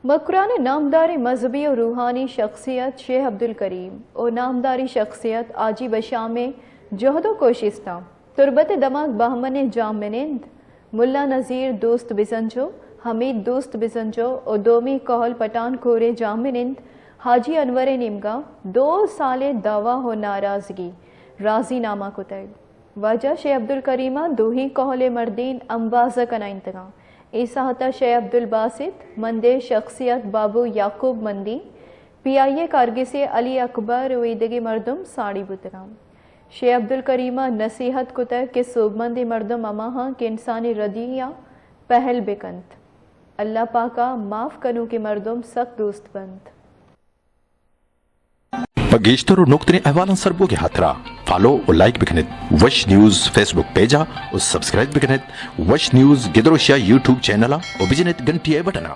مکران نامدار مذہبی اور روحانی شخصیت شیخ عبدالکریم اور نامداری شخصیت آجی بشام میں جہد و کوشستہ تربت دماغ بہمن جامنند ملا نذیر دوست بزنجو حمید دوست بزنجو اور دومی کوہل پٹان کورے جامنند حاجی انور نمگا 2 سال دعویٰ و ناراضگی راضی نامہ کتب وجہ شیخ عبدالکریمہ دوہی کوہل مردین اموازہ کنا انتگاں ایساہتا شیخ عبدالباسط مندے شخصیت بابو یعقوب مندی پی آئی اے کارگسی علی اکبر ویدگی مردم ساڑی بتگام شیخ عبدالکریمہ نصیحت کتب کہ صوبمندی مردم اماہاں کہ انسانی ردیہ پہل بکنت اللہ پاکا معاف کنو کی مردم سخت دوست بند گیشتر اور نقطۂ احوالن سربو کے ہاتھرا فالو اور لائک بکنت وش نیوز فیس بک پیجا اور سبسکرائب بکنت وش نیوز گدروشیا یوٹیوب چینل اور بجنت گھنٹی بٹنا